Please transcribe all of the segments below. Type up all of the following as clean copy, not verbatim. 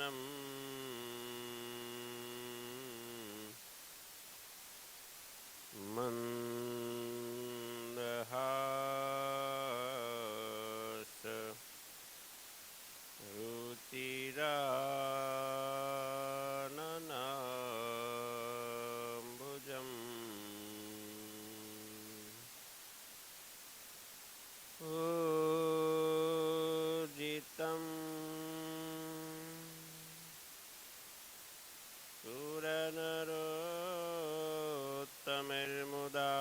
वदनं मन्दहास रुचिराननाम्बुजम् ऊर्जितं सुरनरोत्तमैर्मुदा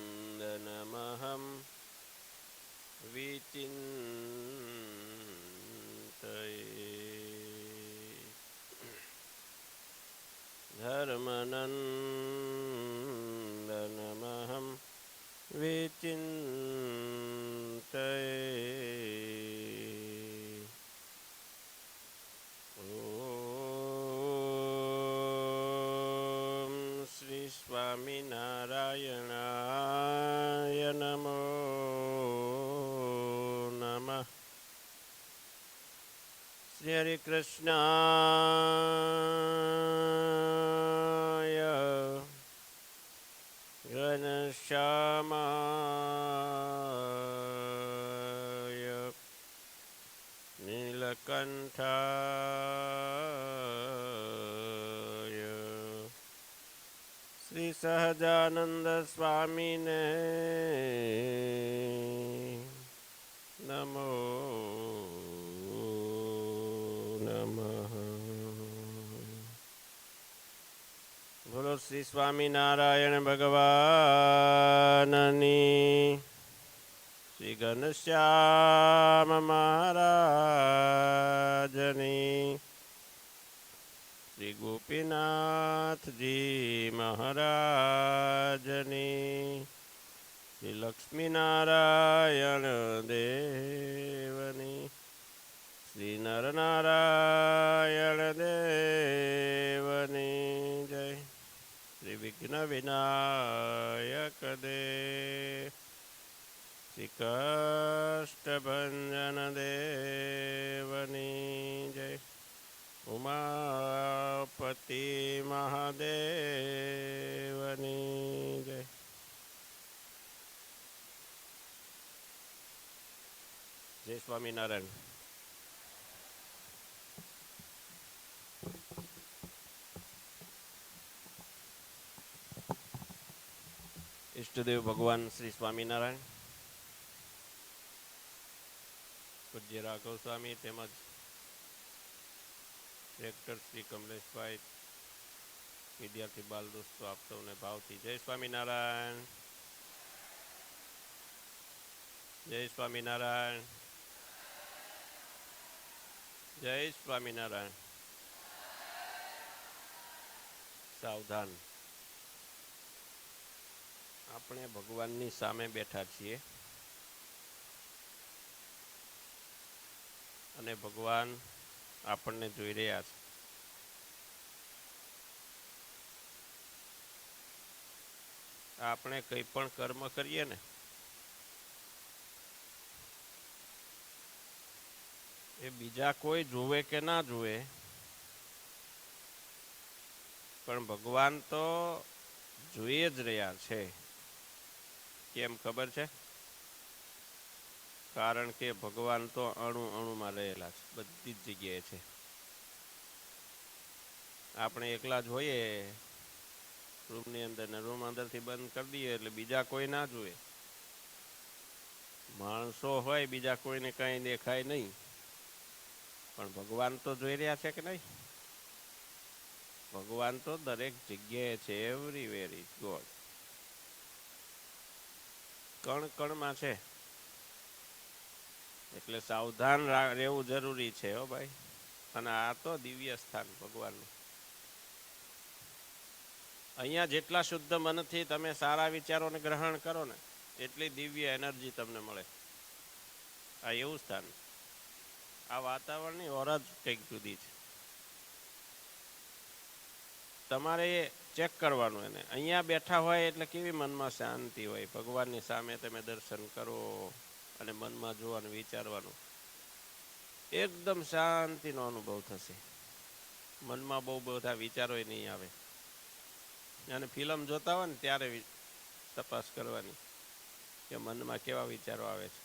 धर्मनन्दनमहं विचिन्तये धर्मनन्दनमहं विचिन्तये ॐ श्री स्वामिनारायणाय नमो नमः। श्री हरिकृष्णाय घनश्यामाय नीलकंठाय श्री सहजानंद स्वामिने नमो नमः। बोलो श्री स्वामीनारायण भगवाननी, श्री घनश्याम महाराजनी, श्री गोपीनाथ जी महाराजनी, श्री लक्ष्मीनारायण देवनी, श्री नरनारायण देवनी जय। श्री विघ्न विनायक देव, श्री कष्टभंजन देवनी जय। उमापति महादेवनी जय। जय स्वामीनारायण। इष्टदेव भगवान श्री स्वामीनारायण, पूज्य राघव स्वामी તેમજ રેક્ટર શ્રી કમલેશભાઈ, વિદ્યાર્થી બાલ દોસ્તો આપ સૌને ભાવથી જય સ્વામિનારાયણ, જય સ્વામિનારાયણ, જય સ્વામિનારાયણ। સાવધાન, આપણે ભગવાનની સામે બેઠા છીએ અને ભગવાન આપણને જોઈ રહ્યા છે। આપણે કંઈ પણ કર્મ કરીએ ને એ બીજા કોઈ જુએ કે ના જુએ, પણ ભગવાન તો જોઈ જ રહ્યા છે। કેમ ખબર છે? કારણ કે ભગવાન તો અણુ અણુમાં રહેલા છે, બધી જ જગ્યાએ છે। આપણે એકલા જ હોઈએ રૂમની અંદર ને રૂમ અંદરથી બંધ કરી દઈએ એટલે બીજા કોઈ ના જુએ। માણસો હોય બીજા કોઈને કંઈ દેખાય નહીં, પણ ભગવાન તો જોઈ રહ્યા છે કે નહીં? ભગવાન તો દરેક જગ્યાએ છે, એવરીવેર ઇઝ ગોડ, કણ કણમાં છે। એટલે સાવધાન રહેવું જરૂરી છે હો ભાઈ। અને આ તો દિવ્ય સ્થાન ભગવાનનું। અહીંયા જેટલા શુદ્ધ મનથી તમે સારા વિચારોને ગ્રહણ કરો ને એટલી દિવ્ય એનર્જી તમને મળે। આ એવું સ્થાન, આ વાતાવરણની ઓર જ કંઈક જુદી છે। તમારે એ ચેક કરવાનું એને. અહીંયા બેઠા હોય એટલે કેવી મનમાં શાંતિ હોય, ભગવાનની સામે તમે દર્શન કરો અને મનમાં જોવાનું વિચારવાનું, એકદમ શાંતિનો અનુભવ થશે. મનમાં બહુ બધા વિચારો નહીં આવે. અને ફિલ્મ જોતા હોય ને ત્યારે તપાસ કરવાની કે મનમાં કેવા વિચારો આવે છે.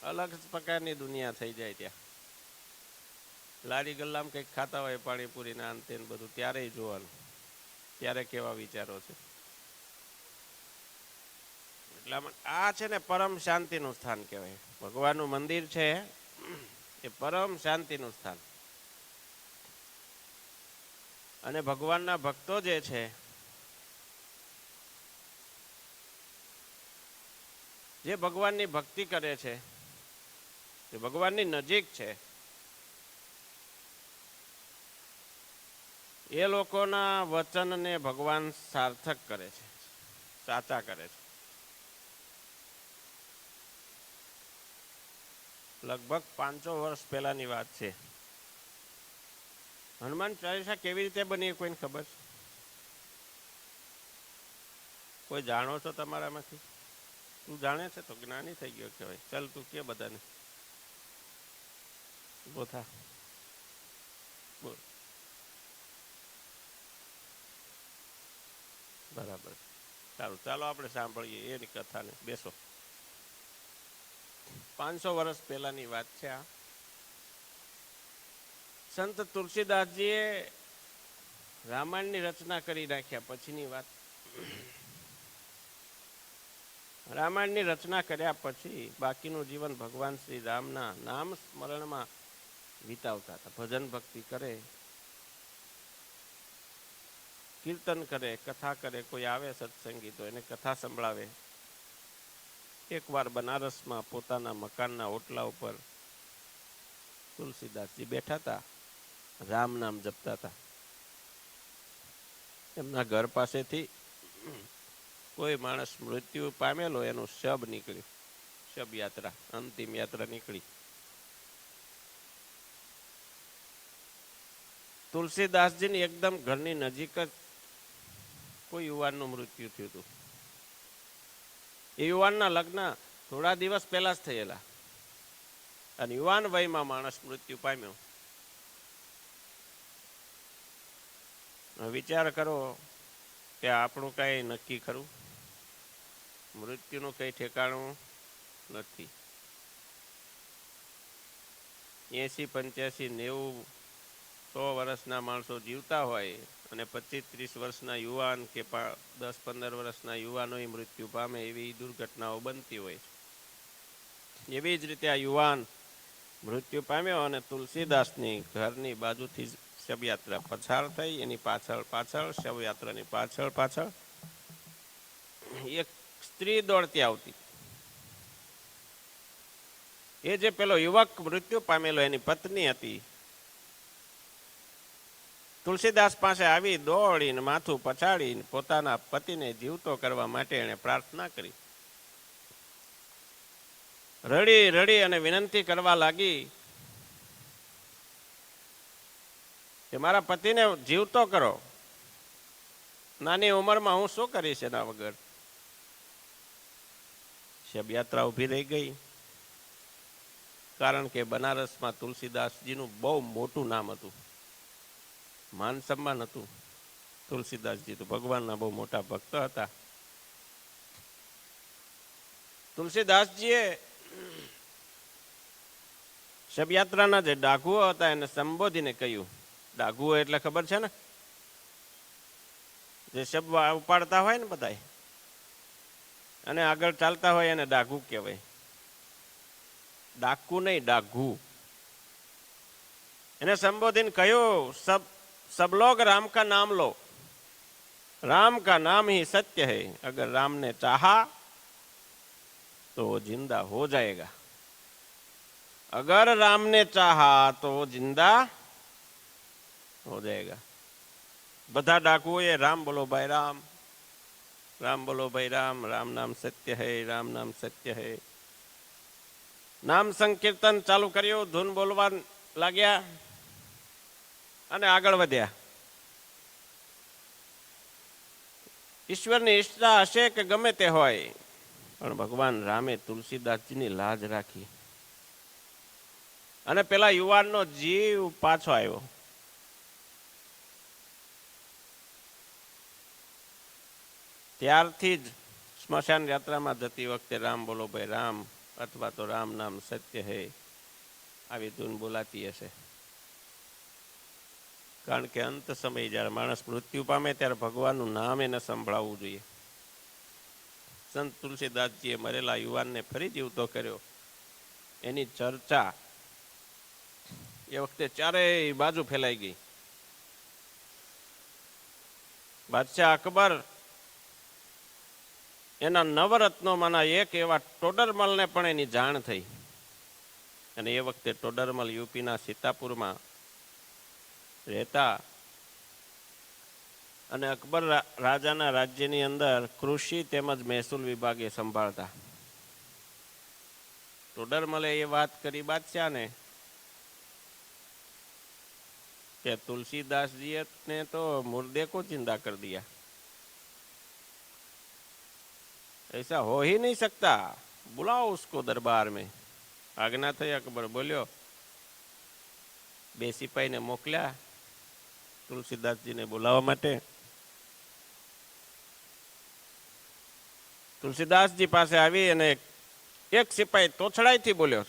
અલગ પ્રકારની દુનિયા થઈ જાય ત્યાં. લારી ગલ્લામાં કંઈક ખાતા હોય પાણીપુરીના અંતે બધું, ત્યારે જોવાનું ત્યારે કેવા વિચારો છે. એટલે આ છે ને પરમ શાંતિનું સ્થાન કહેવાય. ભગવાનનું મંદિર છે એ પરમ શાંતિનું સ્થાન. અને ભગવાનના ભક્તો જે છે જે ભગવાનની ભક્તિ કરે છે, જે ભગવાનની નજીક છે, એ લોકોના વચનને ભગવાન સાર્થક કરે છે, સાચા કરે છે. લગભગ 500 વર્ષ પહેલાની વાત છે. હનુમાન ચાલીસા કેવી રીતે બની કોઈને ખબર છે? કોઈ જાણો છો તમારામાંથી? તું જાણે છે તો જ્ઞાની થઈ ગયો કહેવાય. ચાલ તું કે બધાને. ઉભો થા. બોલ. બરાબર, સારું, ચાલો આપણે સાંભળીએ એની કથાને. બેસો. 500 વર્ષ પહેલાની વાત છે આ. સંત તુલસીદાસજીએ રામાયણની રચના કરી નાખ્યા પછીની વાત. રામાયણની રચના કર્યા પછી બાકીનું જીવન ભગવાન શ્રી રામના નામ સ્મરણમાં વિતાવતા હતા. ભજન ભક્તિ કરે, કીર્તન કરે, કથા કરે. કોઈ આવે સત્સંગી તો એને કથા સંભળાવે. એકવાર બનારસમાં પોતાના મકાનના ઓટલા ઉપર તુલસીદાસજી બેઠા હતા, રામ નામ જપતા હતા. એમના ઘર પાસેથી કોઈ માણસ મૃત્યુ પામેલો એનું શબ નીકળ્યું. શબ યાત્રા, અંતિમ યાત્રા નીકળી. તુલસીદાસજીની એકદમ ઘરની નજીક જ કોઈ યુવાનનું મૃત્યુ થયું હતું. એ યુવાનના લગ્ન થોડા દિવસ પહેલા જ થયેલા અને યુવાન વયમાં માણસ મૃત્યુ પામ્યો. વિચાર કરો કે આપણું કઈ નક્કી ખરું? મૃત્યુનું કઈ ઠેકાણું નથી. 80, 85, 90, 100 વર્ષના માણસો જીવતા હોય અને 25-30 વર્ષના યુવાન કે 10-15 વર્ષના યુવાનો મૃત્યુ પામે એવી દુર્ઘટનાઓ બનતી હોય છે. એવી જ રીતે આ યુવાન મૃત્યુ પામ્યો અને તુલસીદાસની ઘરની બાજુથી શબયાત્રા પસાર થઈ. એની પાછળ શબયાત્રાની પાછળ એક સ્ત્રી દોડતી આવતી. એ જે પેલો યુવક મૃત્યુ પામેલો એની પત્ની હતી. તુલસીદાસ પાસે આવી દોડીને માથું પછાડીને પોતાના પતિને જીવતો કરવા માટે એણે પ્રાર્થના કરી. રડી રડી અને વિનંતી કરવા લાગી કે મારા પતિને જીવતો કરો. નાની ઉંમરમાં હું શું કરીશ એના વગર? શબયાત્રા ઊભી રહી ગઈ. કારણ કે બનારસમાં તુલસીદાસજીનું બહુ મોટું નામ હતું, માન સન્માન હતું. તુલસીદાસજી તો ભગવાનના બહુ મોટા ભક્ત હતા. તુલસીદાસજીએ શબયાત્રાના જે ડાઘુઓ હતા એને સંબોધીને કહ્યું. ડાઘુઓ એટલે ખબર છે ને? જે શબ ઉપાડતા હોય ને બધા અને આગળ ચાલતા હોય એને ડાઘુ કહેવાય. ડાકુ નહીં, ડાઘુ. એને સંબોધીને કહ્યું, सब लोग राम का नाम लो, राम का नाम ही सत्य है, अगर राम ने चाहा तो वो जिंदा हो जाएगा, अगर राम ने चाहा तो वो जिंदा हो जाएगा. બધા ડાકુઓએ રામ બોલો ભાઈ રામ, રામ બોલો ભાઈ રામ, રામ નામ સત્ય હૈ, રામ નામ સત્ય હૈ. નામ સંકીર્તન ચાલુ કર્યું, ધૂન બોલવા લાગ્યા અને આગળ વધ્યા. ઈશ્વરની ઈચ્છા હશે કે ગમે તે હોય, પણ ભગવાન રામે તુલસીદાસજીની લાજ રાખી અને પેલા યુવાનનો જીવ પાછો આવ્યો. ત્યારથી જ સ્મશાન યાત્રામાં જતી વખતે રામ બોલો ભાઈ રામ, અથવા તો રામ નામ સત્ય હે, આવી ધૂન બોલાતી હશે. કારણ કે અંત સમય જ્યારે માણસ મૃત્યુ પામે ત્યારે ભગવાનનું નામ એને સંભળાવવું જોઈએ. સંત તુલસીદાસજીએ મરેલા યુવાનને ફરી જીવતો કર્યો. એની ચર્ચા એ વખતે ચારેય બાજુ ફેલાઈ ગઈ. બાદશાહ અકબર એના નવરત્નોમાંના એક એવા ટોડરમલને પણ એની જાણ થઈ. અને એ વખતે ટોડરમલ યુપીના સીતાપુરમાં રહેતા અને અકબર રાજાના રાજ્યની અંદર કૃષિ તેમજ મહેસૂલ વિભાગે સંભાળતા. ટોડરમલે એ વાત કરી બાદશાહને कि तुलसीदास जी ने तो मुर्दे को जिंदा कर दिया, ऐसा हो ही नहीं सकता, बुलाओ उसको दरबार में. આજ્ઞા થઈ. અકબર બોલ્યો. બે સિપાહીને મોકલ્યા તુલસીદાસજીને બોલાવવા માટે. તુલસીદાસજી પાસે આવી અને એક સિપાही તોછડાઈથી બોલ્યો,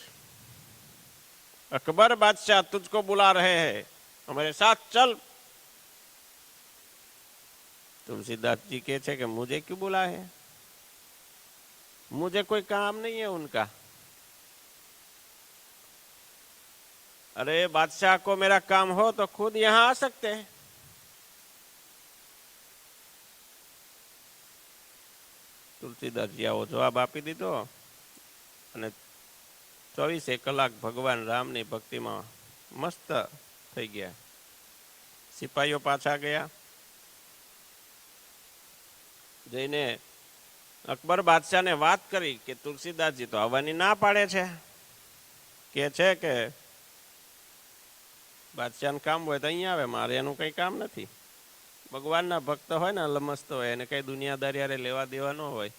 अकबर बादशाह तुझको बुला रहे हैं, हमारे साथ चल. तुलसीदास जी कहते कि मुझे क्यों बुला है, मुझे कोई काम नहीं है उनका. अरे बादशाह को मेरा काम हो तो खुद यहाँ आ सकते हैं. तुलसीदासजी આવો જવાબ આપી દીધો અને 24 કલાક ભગવાન રામની ભક્તિમાં મસ્ત થઈ ગયા. સિપાહીઓ પાછા ગયા. જઈને અકબર બાદશાહને વાત કરી કે તુલસીદાસજી તો આવવાની ના પાડે છે, કે બાદશાહને કામ હોય તો અહીંયા આવે, મારે એનું કંઈ કામ નથી. ભગવાનના ભક્ત હોય ને લમસ્ત હોય, એને કઈ દુનિયાદારી હારે લેવા દેવા ન હોય.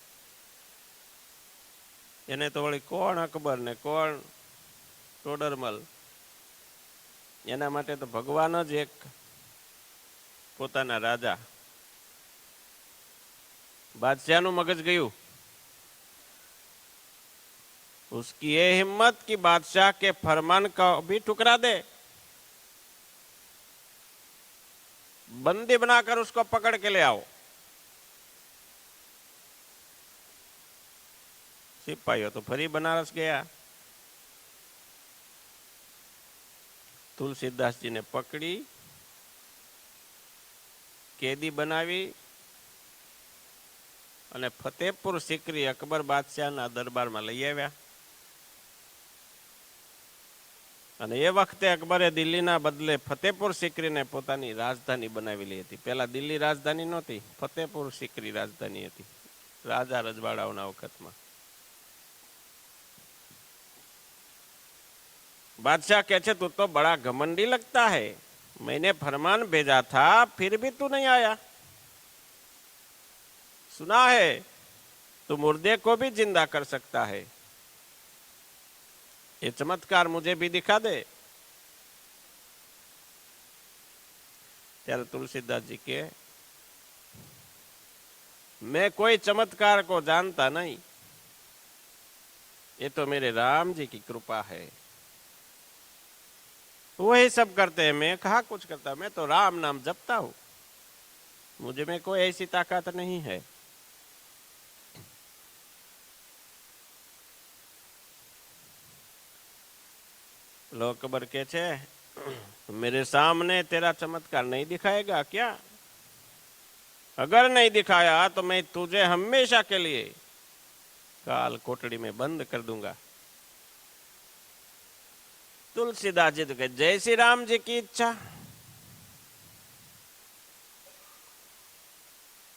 એને તો વળી કોણ અકબર ને કોણ ટોડરમલ, એના માટે તો ભગવાન જ એક પોતાના રાજા. બાદશાહનું મગજ ગયું. उसकी ये हिम्मत कि बादशाह के फरमान का भी ठुकरा दे, बंदी बनाकर उसको पकड़ के ले आओ. सिपाहीઓ તો ફરી બનારસ ગયા. તુલસીદાસજીને પકડી કેદી બનાવી અને ફતેહપુર સિકરી અકબર બાદશાહના દરબારમાં લઈ આવ્યા. અને એ વખતે અકબરે દિલ્હીના બદલે ફતેહપુર સિકરીને પોતાની રાજધાની બનાવેલી હતી. પહેલા દિલ્હી રાજધાની નહોતી, ફતેહપુર સિકરી રાજધાની હતી રાજા રજવાડાઓના વખતમાં. बादशाह कहते तू तो बड़ा घमंडी लगता है, मैंने फरमान भेजा था फिर भी तू नहीं आया. सुना है तू मुर्दे को भी जिंदा कर सकता है, ये चमत्कार मुझे भी दिखा दे. त्यारे तुलसीदास जी के मैं कोई चमत्कार को जानता नहीं, ये तो मेरे राम जी की कृपा है, वही सब करते हैं, मैं कहा कुछ करता, मैं तो राम नाम जपता हूं, मुझे में कोई ऐसी ताकत नहीं है. लोग खबर के छे मेरे सामने तेरा चमत्कार नहीं दिखाएगा क्या? अगर नहीं दिखाया तो मैं तुझे हमेशा के लिए काल कोठड़ी में बंद कर दूंगा. तुलसीदास जी तो कहे जय श्री राम जी की इच्छा.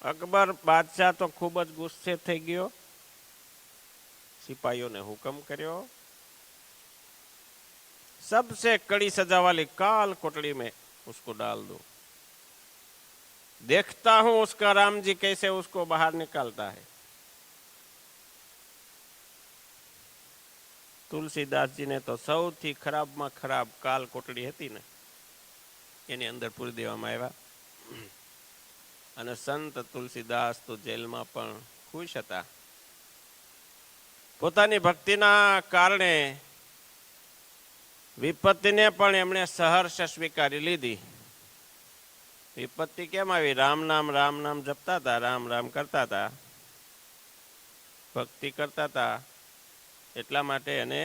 अकबर बादशाह तो खूब ज गुस्से થઈ ગયો. સિપાહીઓને હુકમ કર્યો सबसे कड़ी सजा वाली काल कोठड़ी में उसको डाल दो. देखता हूं उसका राम जी कैसे उसको बाहर निकालता है। તુલસીદાસજીને તો સૌથી ખરાબમાં ખરાબ કાલ કોટડી હતી ને એની અંદર પૂરી દેવામાં આવ્યા, અને સંત તુલસીદાસ તો જેલમાં પણ ખુશ હતા. પોતાની ભક્તિના કારણે વિપત્તિને પણ એમણે સહર્ષ સ્વીકારી લીધી. વિપત્તિ કેમ આવી? રામ નામ જપતા હતા, રામ રામ કરતા હતા, ભક્તિ કરતા હતા, એટલા માટે એને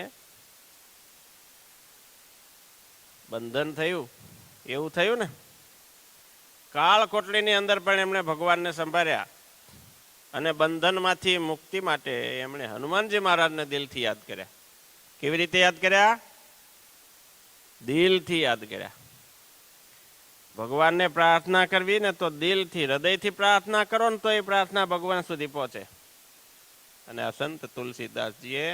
બંધન થયું. એવું થયું ને. કાળ કોટડીની અંદર પણ એમણે ભગવાનને સંભાળ્યા, અને બંધનમાંથી મુક્તિ માટે એમણે હનુમાનજી મહારાજને દિલથી યાદ કર્યા. કેવી રીતે યાદ કર્યા? દિલથી યાદ કર્યા. ભગવાનને પ્રાર્થના કરવી ને તો દિલથી, હૃદયથી પ્રાર્થના કરો ને તો એ પ્રાર્થના ભગવાન સુધી પહોંચે. અને આ સંત તુલસીદાસજીએ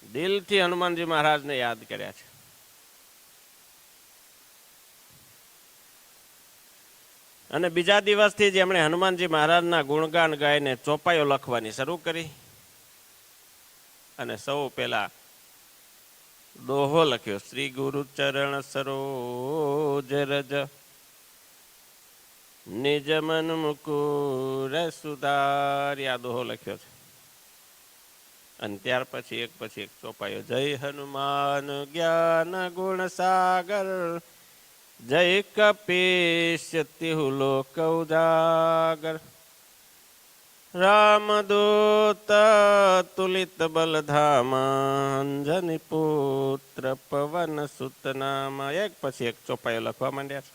દિલથી હનુમાનજી મહારાજને યાદ કર્યા છે. અને બીજા દિવસથી જ એમણે હનુમાનજી મહારાજના ગુણગાન ગાઈને ચોપાઈઓ લખવાની શરૂ કરી. અને સૌ પહેલા દોહો લખ્યો, શ્રી ગુરુ ચરણ સરોજ રજ નિજ મન મુકુર સુધાર્યા, દોહો લખ્યો છે. અને ત્યાર પછી એક ચોપાયો, જય હનુમાન જ્ઞાન ગુણ સાગર જય કપીશ તિહુ લોક ઉજાગર રામદૂત તુલિત બલધામા અંજની પુત્ર પવન સુત નામા. એક પછી એક ચોપાઈઓ લખવા માંડ્યા છે.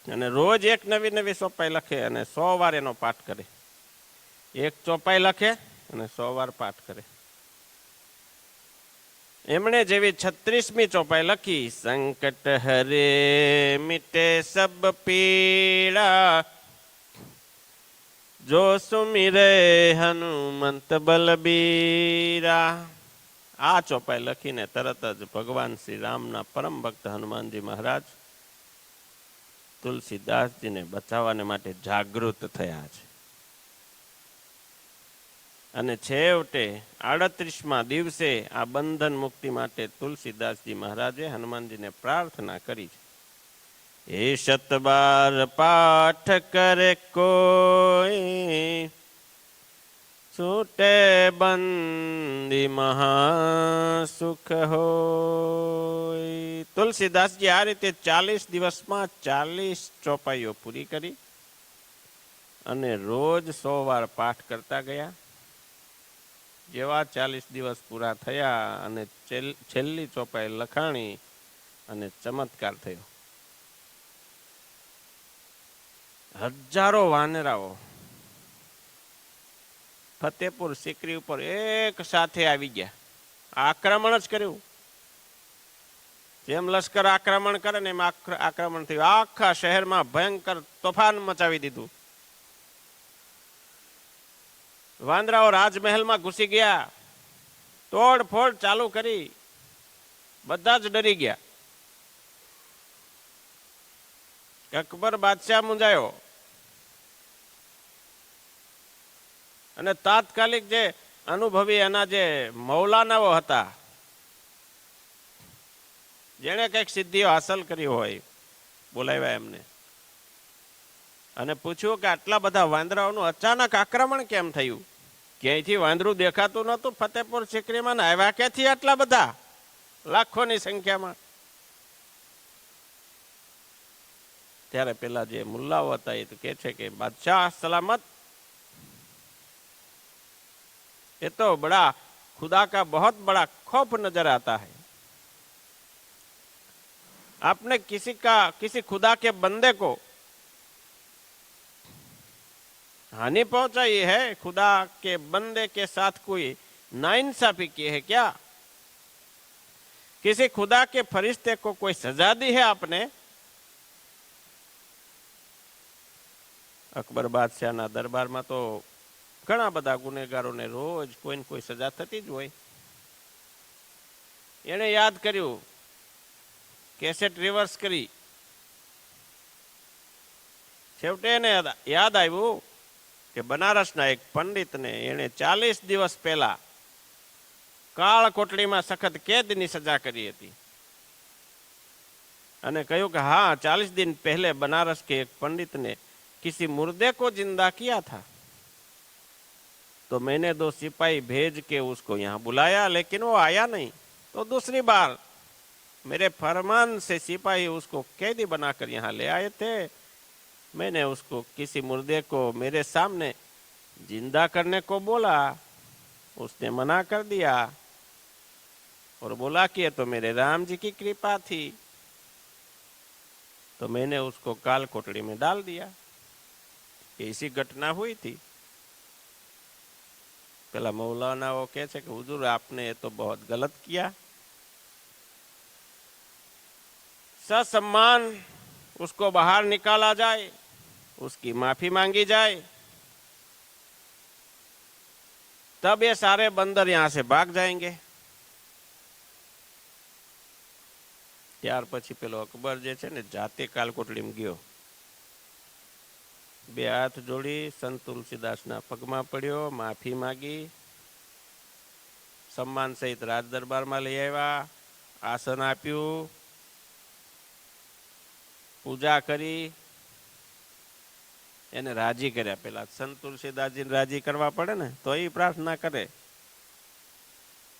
અને રોજ એક નવી ચોપાઈ લખે અને 100 વાર એનો પાઠ કરે. એક ચોપાઈ લખે અને 100 વાર પાઠ કરે. એમણે જેવી 36મી ચોપાઈ લખી, સંકટ હરે મિટે સબ પીડા જો સુમિરે હનુમંત બલબીરા. આ ચોપાઈ લખીને તરત જ ભગવાન શ્રી રામના પરમ ભક્ત હનુમાનજી મહારાજ તુલસીદાસજીને બચાવવાને માટે જાગૃત થયા છે. અને છેવટે 38મા દિવસે આ બંધન મુક્તિ માટે તુલસીદાસજી મહારાજે હનુમાનજીને પ્રાર્થના કરી છે. એ 100 પાઠ કરે કોઈ છૂટે બંદી મહાસુખ હોય. તુલસીદાસજી આ રીતે 40 દિવસમાં 40 ચોપાઈઓ પૂરી કરી અને રોજ 100 વાર પાઠ કરતા ગયા. જેવા 40 દિવસ પૂરા થયા અને છેલ્લી ચોપાઈ લખાણી અને ચમત્કાર થયો. હજારો વાનરાઓ ફતેપુર સિકરી ઉપર એક સાથે આવી ગયા. આક્રમણ જ કર્યું. જેમ લશ્કર આક્રમણ કરે ને એમ આક્રમણ થયું. આખા શહેરમાં ભયંકર તોફાન મચાવી દીધું. વાંદરાઓ રાજમહેલમાં ઘૂસી ગયા, તોડફોડ ચાલુ કરી. બધા જ ડરી ગયા. અકબર બાદશાહ મૂંઝાયો અને તાત્કાલિક જે અનુભવી એના જે મૌલાનાઓ હતા, જેણે કંઈક સિદ્ધિઓ હાંસલ કરી હોય, બોલાવ્યા એમને અને પૂછ્યું કે આટલા બધા વાંદરાઓનું અચાનક આક્રમણ કેમ થયું? ક્યાંયથી વાંદરું દેખાતું નહોતું ફતેપુર સિકરીમાં, આવ્યા ક્યાંથી આટલા બધા લાખોની સંખ્યામાં? ત્યારે પેલા જે મુલ્લાઓ હતા એ તો કહે છે કે બાદશાહ સલામત, ये तो बड़ा खुदा का बहुत बड़ा खौफ नजर आता है. आपने किसी खुदा के बंदे को हानि पहुंचाई है, खुदा के बंदे के साथ कोई नाइंसाफी की है क्या? किसी खुदा के फरिश्ते को कोई सजा दी है आपने? अकबर बादशाह ना दरबार में तो घણા બધા ગુનેગારોને રોજ કોઈ ને કોઈ સજા થતી જ હોય. એને યાદ કર્યું, કેસેટ રિવર્સ કરી, છેવટે એને યાદ આવ્યું કે બનારસના એક પંડિતને એણે 40 દિવસ પહેલા કાળ કોટડીમાં સખત કેદની સજા કરી હતી અને કહ્યું કે हाँ 40 दिन पहले बनारस के एक पंडित ने किसी मुर्दे को जिंदा किया था, तो मैंने 2 सिपाही भेज के उसको यहाँ बुलाया, लेकिन वो आया नहीं। तो दूसरी बार मेरे फरमान से सिपाही उसको कैदी बनाकर यहाँ ले आए थे। मैंने उसको किसी मुर्दे को मेरे सामने जिंदा करने को बोला, उसने मना कर दिया और बोला कि ये तो मेरे राम जी की कृपा थी, तो मैंने उसको काल कोटड़ी में डाल दिया। ऐसी घटना हुई थी। पहला मौलाना वो कहे कि हुजूर आपने तो बहुत गलत किया। ससम्मान उसको बाहर निकाला जाए, उसकी माफी मांगी जाए, तब ये सारे बंदर यहां से भाग जाएंगे। ત્યાર પછી પેલો અકબર જે છે ને જાતે કાલકોટડીમાં ગયો, 2 હાથ જોડી સંત તુલસીદાસના પગમાં પડ્યો, માફી માગી, સન્માન સહિત રાજ દરબારમાં લઈ આવ્યા, આસન આપ્યું, પૂજા કરી, એને રાજી કર્યા. પેલા સંત તુલસીદાસજીને રાજી કરવા પડે ને તો એ પ્રાર્થના કરે.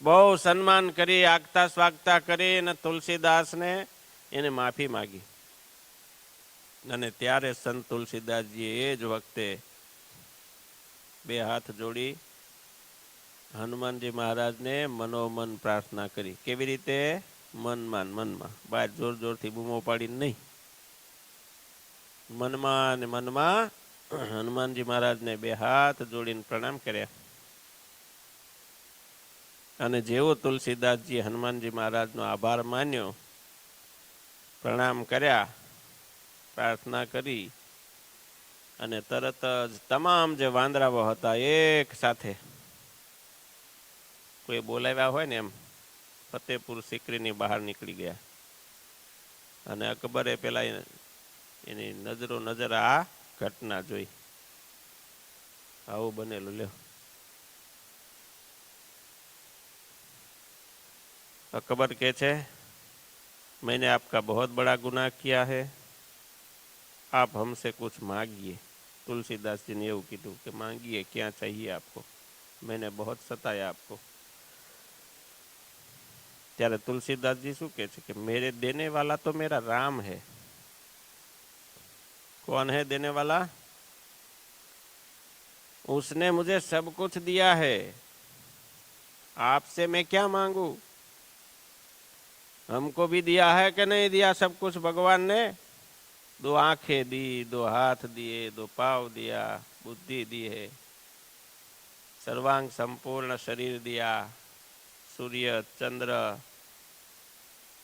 બહુ સન્માન કરી, આગતા સ્વાગતા કરી અને તુલસીદાસને એને માફી માગી. અને ત્યારે સંત તુલસીદાસજી એ જ વખતે 2 હાથ જોડી હનુમાનજી મહારાજને મનોમન પ્રાર્થના કરી. કેવી રીતે? મનમાં બહાર જોર જોરથી બૂમો પાડીને નહીં, મનમાં અને મનમાં હનુમાનજી મહારાજને 2 હાથ જોડીને પ્રણામ કર્યા. અને જેવો તુલસીદાસજી હનુમાનજી મહારાજનો આભાર માન્યો, પ્રણામ કર્યા, પ્રાર્થના કરી, અને તરત જ તમામ જે વાંદરાઓ હતા એક સાથે કોઈ બોલાવ્યા હોય ને એમ ફતેપુર સિકરીની બહાર નીકળી ગયા. અને અકબરે પેલા એની નજર આ ઘટના જોઈ. આવું બનેલું. લ્યો, अकबर कहते मैंने आपका बहुत बड़ा गुनाह किया है, आप हमसे कुछ मांगिए। तुलसीदास जी ने એવું કીધું કે मांगिए, क्या चाहिए आपको, मैंने बहुत सताया आपको। ત્યારે तुलसीदास શું કહે છે કે मेरे देने वाला तो मेरा राम है। कौन है देने वाला? उसने मुझे सब कुछ दिया है, आपसे मैं क्या मांगू? हमको भी दिया है कि नहीं दिया सब कुछ भगवान ने? 2 आंखें दी, 2 हाथ दिए, 2 पाँव दिया, बुद्धि दी है, सर्वांग संपूर्ण शरीर दिया, सूर्य चंद्र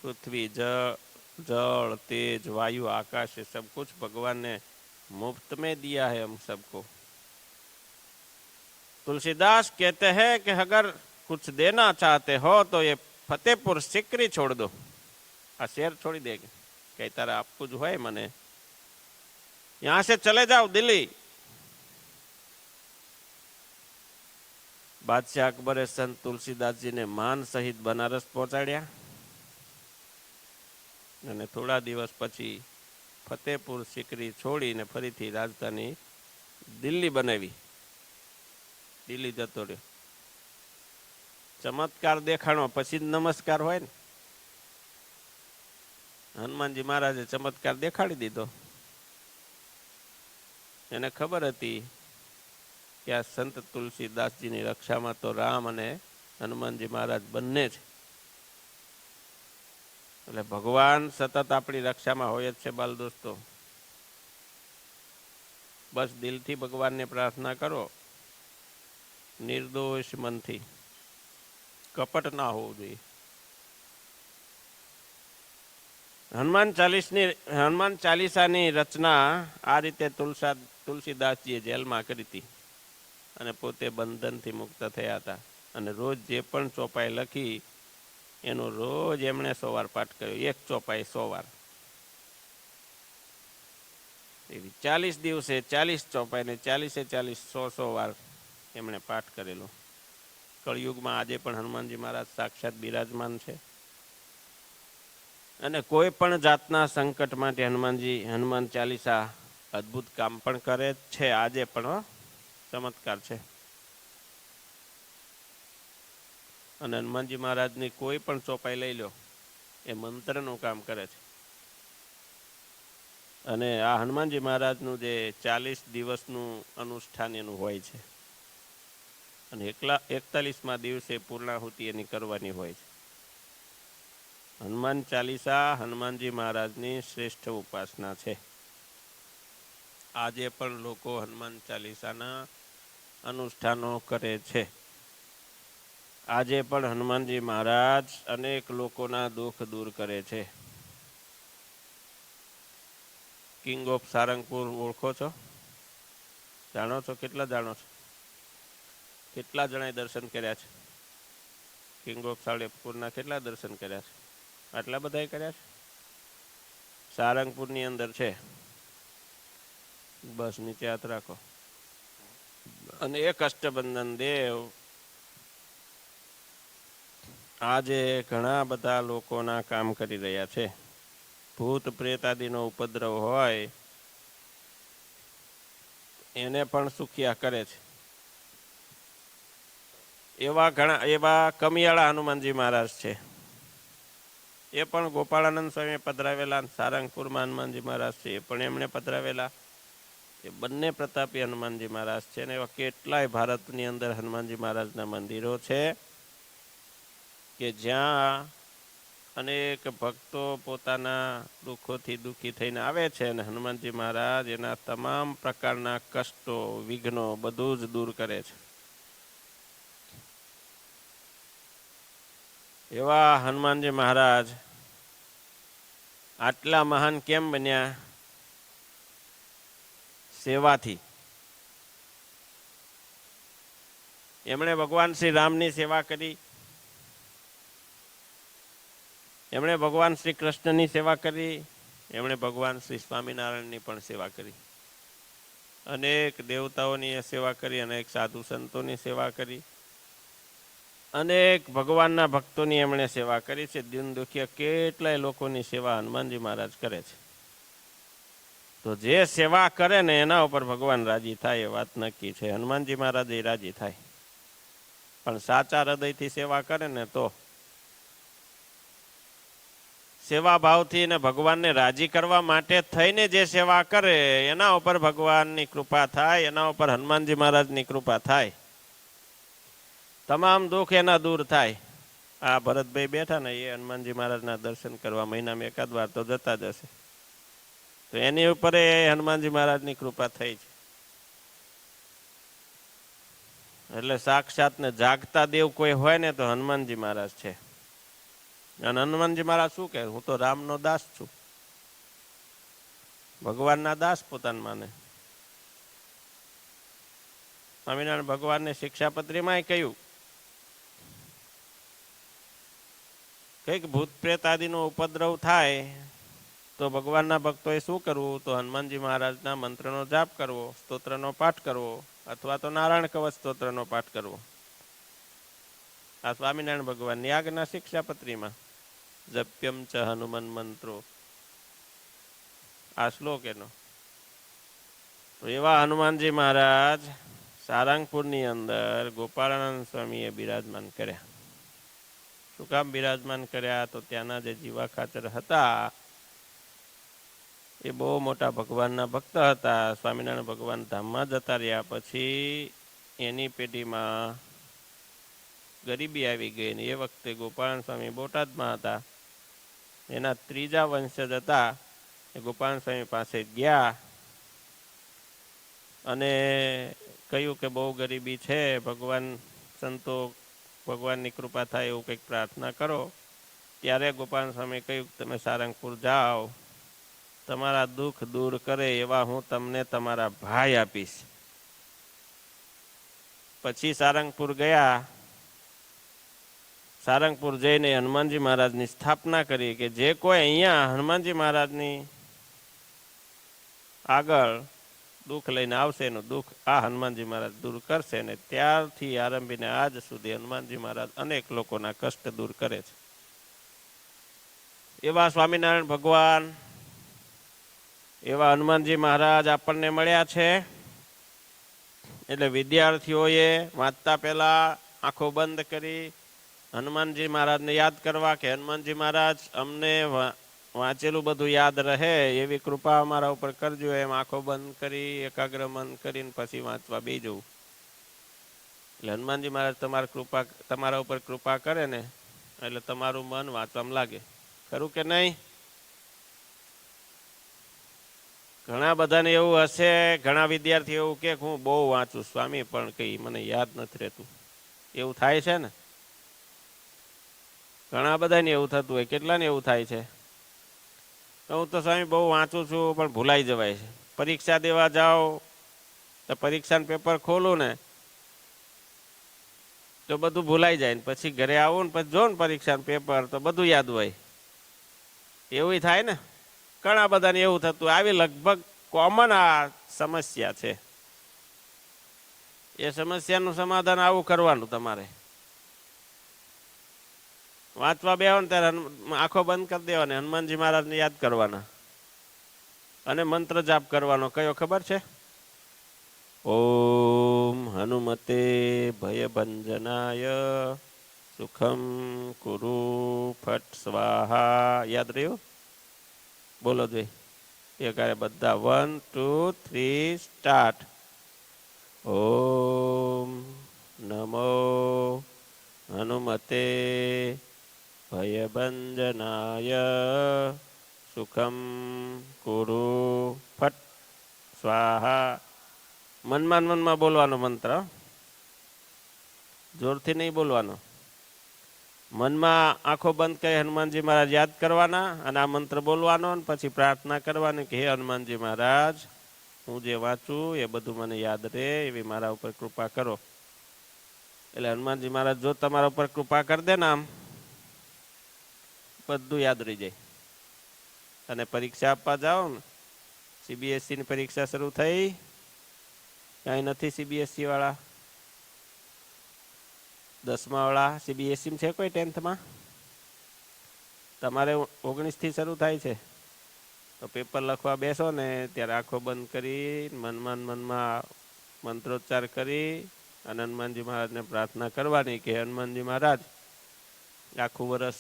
पृथ्वी जल तेज वायु आकाश सब कुछ भगवान ने मुफ्त में दिया है हम सबको। तुलसीदास कहते हैं कि अगर कुछ देना चाहते हो तो ये फतेहपुर सिकरी छोड़ दो, आ शहर छोड़ी देगा, कई तारा आपको जो है मने यहां से चले जाओ दिल्ली। बादशाह अकबरे संत तुलसीदास जी ने मान सहित बनारस पहुंचाड्या અને થોડા દિવસ પછી ફતેહપુર સિકરી છોડીને ફરીથી રાજધાની દિલ્હી બનાવી. દિલ્હી જતો રહ્યો. ચમત્કાર દેખાણો પછી જ નમસ્કાર હોય ને. હનુમાનજી મહારાજે ચમત્કાર દેખાડી દીધો. એને ખબર હતી કે આ સંત તુલસીદાસજીની રક્ષામાં તો રામ અને હનુમાનજી મહારાજ બંને છે. એટલે ભગવાન સતત આપણી રક્ષામાં હોય જ છે બાલ દોસ્તો. બસ દિલથી ભગવાનને પ્રાર્થના કરો, નિર્દોષ મનથી, કપટ ના હોવું જોઈએ. હનુમાન ચાલીસાની રચના આ રીતે તુલસીદાસજીએ જેલમાં કરી હતી અને પોતે બંધનથી મુક્ત થયા હતા. અને રોજ જે પણ ચોપાઈ લખી એનો રોજ એમણે 100 વાર પાઠ કર્યો. એક ચોપાઈ 100 વાર. એવી 40 દિવસે 40 ચોપાઈને 40 100 વાર એમણે પાઠ કરેલો. કળિયુગમાં આજે પણ હનુમાનજી મહારાજ સાક્ષાત બિરાજમાન છે. અને કોઈ પણ જાતના સંકટ માટે હનુમાન ચાલીસા અદ્ભુત કામ પણ કરે છે. આજે પણ ચમત્કાર છે. અને હનુમાનજી મહારાજની કોઈ પણ ચોપાઈ લઈ લો, એ મંત્રનું કામ કરે છે. અને આ હનુમાનજી મહારાજનું જે 40 દિવસનું અનુષ્ઠાન એનું હોય છે, અને 41મા દિવસે પૂર્ણાહુતિ એની કરવાની હોય છે. હનુમાન ચાલીસા હનુમાનજી મહારાજની શ્રેષ્ઠ ઉપાસના છે. આજે પણ લોકો હનુમાન ચાલીસાના અનુષ્ઠાનો કરે છે. આજે પણ હનુમાનજી મહારાજ અનેક લોકોના દુઃખ દૂર કરે છે. કિંગ ઓફ સારંગપુર ઓળખો છો? જાણો છો? કેટલા જાણો છો? કેટલા જણાએ દર્શન કર્યા છે? કિંગ ઓફ સારંગપુરના કેટલા દર્શન કર્યા છે? આટલા બધાએ કર્યા છે? સારંગપુરની અંદર છે. બસ નીચે હાથ રાખો. અને એક અષ્ટબંધન દેવ આજે ઘણા બધા લોકોના કામ કરી રહ્યા છે. ભૂત પ્રેત આદિનો ઉપદ્રવ હોય એને પણ સુખિયા કરે છે. એવા કમિયાળા હનુમાનજી મહારાજ છે. એ પણ ગોપાળાનંદ સ્વામી પધરાવેલા. સારંગપુરમાં હનુમાનજી મહારાજ છે, એ પણ એમણે પધરાવેલા. એ બંને પ્રતાપી હનુમાનજી મહારાજ છે. અને એવા કેટલાય ભારતની અંદર હનુમાનજી મહારાજના મંદિરો છે કે જ્યાં અનેક ભક્તો પોતાના દુઃખોથી દુઃખી થઈને આવે છે, અને હનુમાનજી મહારાજ એના તમામ પ્રકારના કષ્ટો, વિઘ્નો બધું જ દૂર કરે છે. એવા હનુમાનજી મહારાજ આટલા મહાન કેમ બન્યા? સેવાથી. એમણે ભગવાન શ્રી રામની સેવા કરી, એમણે ભગવાન શ્રી કૃષ્ણની સેવા કરી, એમણે ભગવાન શ્રી સ્વામિનારાયણની પણ સેવા કરી, અનેક દેવતાઓની સેવા કરી, અનેક સાધુ સંતોની સેવા કરી, અનેક ભગવાનના ભક્તોની એમણે સેવા કરી છે. દીન દુખિયા કેટલાય લોકોની સેવા હનુમાનજી મહારાજ કરે છે. તો જે સેવા કરે ને એના ઉપર ભગવાન રાજી થાય, એ વાત નક્કી છે. હનુમાનજી મહારાજ એ રાજી થાય, પણ સાચા હૃદયથી સેવા કરે ને તો, સેવા ભાવથી ને ભગવાનને રાજી કરવા માટે થઈને જે સેવા કરે એના ઉપર ભગવાનની કૃપા થાય, એના ઉપર હનુમાનજી મહારાજની કૃપા થાય, તમામ દુઃખ એના દૂર થાય. આ ભરતભાઈ બેઠા ને એ હનુમાનજી મહારાજના દર્શન કરવા મહિનામાં એકાદ વાર તો જતા જ હશે. તો એની ઉપર એ હનુમાનજી મહારાજની કૃપા થઈ છે. એટલે સાક્ષાત ને જાગતા દેવ કોઈ હોય ને તો હનુમાનજી મહારાજ છે. અને હનુમાનજી મહારાજ શું કહે? હું તો રામનો દાસ છું, ભગવાનના દાસ પોતાના માને. સ્વામિનારાયણ ભગવાનને શિક્ષાપત્રીમાં કહ્યું કંઈક ભૂત પ્રેત આદિનો ઉપદ્રવ થાય તો ભગવાનના ભક્તોએ શું કરવું? તો હનુમાનજી મહારાજના મંત્રનો જાપ કરવો, સ્તોત્રનો પાઠ કરવો, અથવા તો નારાયણ કવચ સ્તોત્રનો પાઠ કરવો. આ સ્વામિનારાયણ ભગવાનની આજ્ઞા શિક્ષાપત્રીમાં. જપ્યમ ચ હનુમન મંત્રો, આ શ્લોક એનો. તો એવા હનુમાનજી મહારાજ સારંગપુરની અંદર ગોપાળાનંદ સ્વામીએ બિરાજમાન કર્યા. શું કામ બિરાજમાન કર્યા? તો ત્યાંના જે જીવા ખાચર હતા એ બહુ મોટા ભગવાનના ભક્ત હતા. સ્વામિનારાયણ ભગવાન ધામમાં જતા રહ્યા પછી એની પેઢીમાં ગરીબી આવી ગઈ, ને એ વખતે ગોપાળાનંદ સ્વામી બોટાદમાં હતા. એના ત્રીજા વંશજ હતા એ ગોપાળાનંદ સ્વામી પાસે ગયા અને કહ્યું કે બહુ ગરીબી છે, ભગવાન સંતો ભગવાનની કૃપા થાય એવું કંઈક પ્રાર્થના કરો. ત્યારે ગોપાળાનંદ સ્વામી કહ્યું તમે સારંગપુર જાઓ, તમારા દુઃખ દૂર કરે એવા હું તમને તમારા ભાઈ આપીશ. પછી સારંગપુર ગયા. સારંગપુર જઈને હનુમાનજી મહારાજની સ્થાપના કરી કે જે કોઈ અહીંયા હનુમાનજી મહારાજની આગળ દુઃખ લઈને આવશે એનું દુઃખ આ હનુમાનજી મહારાજ દૂર કરશે ને ત્યારથી આરંભીને આજ સુધી હનુમાનજી મહારાજ અનેક લોકોના કષ્ટ દૂર કરે છે. એવા સ્વામિનારાયણ ભગવાન, એવા હનુમાનજી મહારાજ આપણને મળ્યા છે. એટલે વિદ્યાર્થીઓએ વાંચતા પહેલા આંખો બંધ કરી હનુમાનજી મહારાજને યાદ કરવા કે હનુમાનજી મહારાજ અમને વાંચેલું બધું યાદ રહે એવી કૃપા અમારા ઉપર કરજો. એમ આંખો બંધ કરી એકાગ્ર મન કરીને પછી વાંચવા બેસવું. એટલે હનુમાનજી મહારાજ તમારા ઉપર કૃપા કરે ને એટલે તમારું મન વાંચવામાં લાગે. ખરું કે નહીં? ઘણા બધાને એવું હશે, ઘણા વિદ્યાર્થી એવું કે હું બહુ વાંચું સ્વામી પણ કઈ મને યાદ નથી રહેતું. એવું થાય છે ને? ઘણા બધાને એવું થતું હોય. કેટલાને એવું થાય છે? હું તો સ્વામી બહુ વાંચું છું પણ ભૂલાઈ જવાય છે. પરીક્ષા દેવા જાઓ તો પરીક્ષાનું પેપર ખોલું ને તો બધું ભૂલાઈ જાય ને પછી ઘરે આવું ને પછી જો ને પરીક્ષાનું પેપર તો બધું યાદ હોય. એવું થાય ને? ઘણા બધાને એવું થતું. આવી લગભગ કોમન આ સમસ્યા છે. એ સમસ્યાનું સમાધાન આવું કરવાનું. તમારે વાંચવા બેહો ને ત્યારે આંખો બંધ કરી દેવાની, હનુમાનજી મહારાજને યાદ કરવાના અને મંત્ર જાપ કરવાનો. કયો ખબર છે? ઓમ હનુમતે ભયભંજનાય સુખમ કુરુ ફટ સ્વાહા. યાદ રહ્યું? બોલો જોઈ એકારે બધા. 1 2 3 સ્ટાર્ટ. ઓમ નમો હનુમતે ભયભંજનાય સુખમ કુરુ ફટ સ્વાહા. મનમાં બોલવાનો મંત્ર, જોરથી નહીં બોલવાનો. મનમાં આંખો બંધ કરી હનુમાનજી મહારાજ યાદ કરવાના અને આ મંત્ર બોલવાનો અને પછી પ્રાર્થના કરવાની કે હે હનુમાનજી મહારાજ, હું જે વાંચું એ બધું મને યાદ રહે એવી મારા ઉપર કૃપા કરો. એટલે હનુમાનજી મહારાજ જો તમારા ઉપર કૃપા કરી દે ને આમ બધું યાદ રહી જાય. અને પરીક્ષા આપવા જાઓ ને, CBSEની પરીક્ષા શરૂ થઈ, કાંઈ નથી CBSE વાળા? 10મા વાળા CBSE છે કોઈ 10થમાં? તમારે 19થી શરૂ થાય છે. તો પેપર લખવા બેસો ને ત્યારે આંખો બંધ કરી મનમાં મંત્રોચ્ચાર કરી અને હનુમાનજી મહારાજને પ્રાર્થના કરવાની કે હનુમાનજી મહારાજ, આખું વર્ષ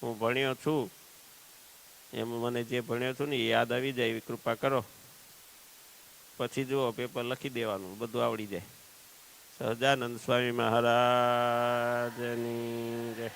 હું ભણ્યો છું એમ મને જે ભણ્યો છું ને એ યાદ આવી જાય એવી કૃપા કરો. પછી જુઓ પેપર લખી દેવાનું, બધું આવડી જાય. સહજાનંદ સ્વામી મહારાજની જય.